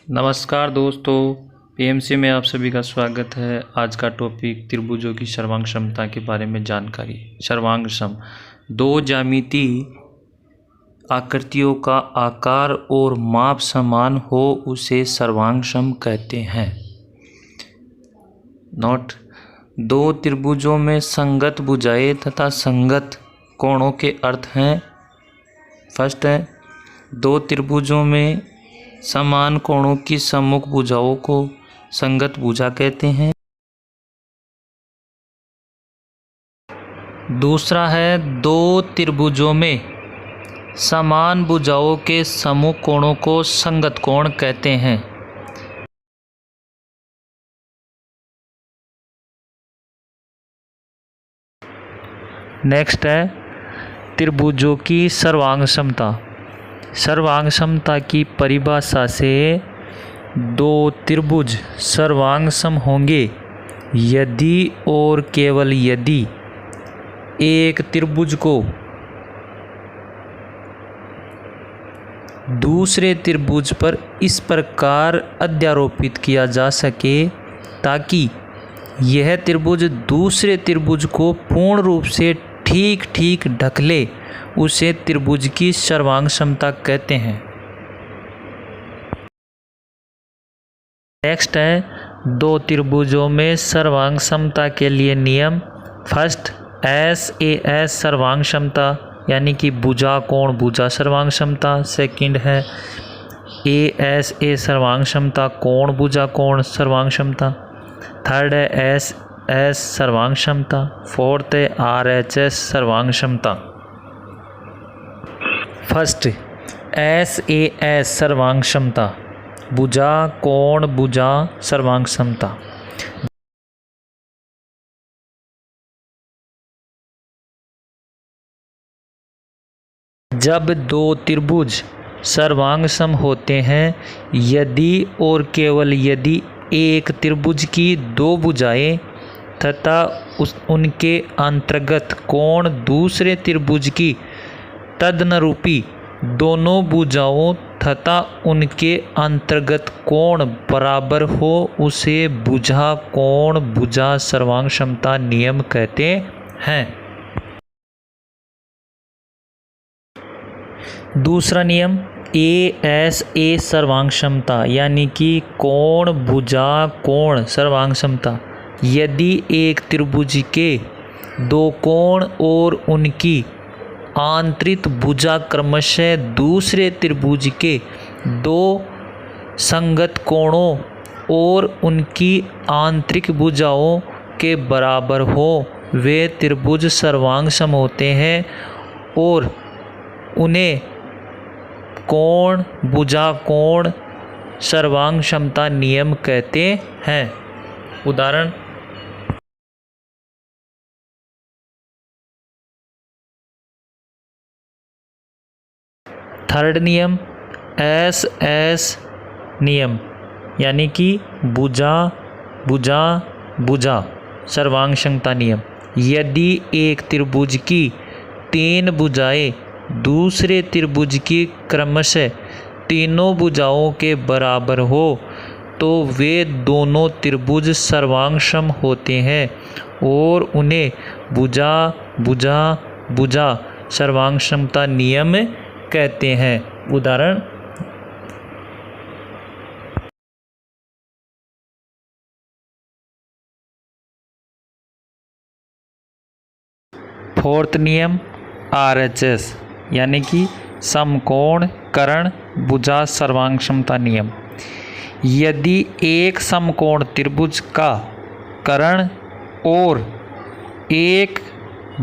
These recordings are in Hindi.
नमस्कार दोस्तों, पीएमसी में आप सभी का स्वागत है। आज का टॉपिक त्रिभुजों की सर्वांग क्षमता के बारे में जानकारी। सर्वांग सम दो ज्यामितीय आकृतियों का आकार और माप समान हो उसे सर्वांग सम कहते हैं। नोट, दो त्रिभुजों में संगत भुजाएं तथा संगत कोणों के अर्थ हैं। फर्स्ट है, दो त्रिभुजों में समान कोणों की सम्मुख भुजाओं को संगत भुजा कहते हैं। दूसरा है, दो त्रिभुजों में समान भुजाओं के सम्मुख कोणों को संगत कोण कहते हैं। नेक्स्ट है, त्रिभुजों की सर्वांग समता। सर्वांग समता की परिभाषा से दो त्रिभुज सर्वांग सम होंगे यदि और केवल यदि एक त्रिभुज को दूसरे त्रिभुज पर इस प्रकार अध्यारोपित किया जा सके ताकि यह त्रिभुज दूसरे त्रिभुज को पूर्ण रूप से ठीक ठीक ढक ले, उसे त्रिभुज की सर्वांग समता कहते हैं। नेक्स्ट है, दो त्रिभुजों में सर्वांग समता के लिए नियम। फर्स्ट, SAS सर्वांग समता यानी कि भुजा कोण भुजा सर्वांग समता। सेकंड है ASA सर्वांग समता कोण भुजा कोण सर्वांग समता। थर्ड है SS सर्वांग समता। फोर्थ है RHS सर्वांग समता। फर्स्ट, SAS सर्वांग समता भुजा कोण भुजा सर्वांग समता। जब दो त्रिभुज सर्वांग सम होते हैं यदि और केवल यदि एक त्रिभुज की दो भुजाएं तथा उनके अंतर्गत कोण दूसरे त्रिभुज की तदनुरूपी दोनों भुजाओं तथा उनके अंतर्गत कोण बराबर हो उसे भुजा कोण भुजा सर्वांग समता नियम कहते हैं। दूसरा नियम ASA सर्वांग समता यानी कि कोण भुजा कोण सर्वांग समता। यदि एक त्रिभुज के दो कोण और उनकी आंतरिक भुजा क्रमशः दूसरे त्रिभुज के दो संगत कोणों और उनकी आंतरिक भुजाओं के बराबर हो, वे त्रिभुज सर्वांग सम होते हैं और उन्हें कोण भुजा कोण सर्वांग समता नियम कहते हैं। उदाहरण, थर्ड नियम SS नियम यानी कि भुजा भुजा भुजा सर्वांग समता नियम। यदि एक त्रिभुज की तीन भुजाएं दूसरे त्रिभुज की क्रमशः तीनों भुजाओं के बराबर हो तो वे दोनों त्रिभुज सर्वांग सम होते हैं और उन्हें भुजा भुजा भुजा सर्वांग समता नियम कहते हैं। उदाहरण, फोर्थ नियम RHS यानी कि समकोण कर्ण भुजा सर्वांग समता नियम। यदि एक समकोण त्रिभुज का कर्ण और एक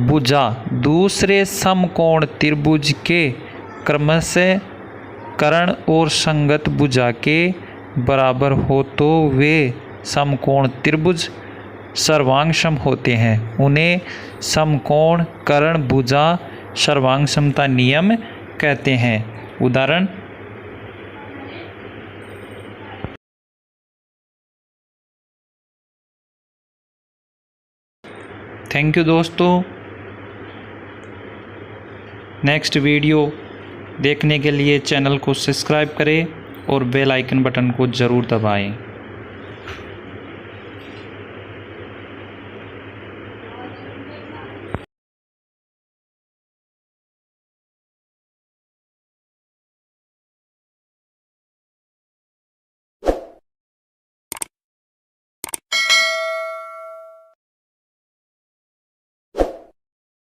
भुजा दूसरे समकोण त्रिभुज के क्रमशः कर्ण और संगत भुजा के बराबर हो तो वे समकोण त्रिभुज सर्वांग सम होते हैं। उन्हें समकोण कर्ण भुजा सर्वांग समता नियम कहते हैं। उदाहरण, थैंक यू दोस्तों। नेक्स्ट वीडियो देखने के लिए चैनल को सब्सक्राइब करें और बेल आइकन बटन को ज़रूर दबाएं।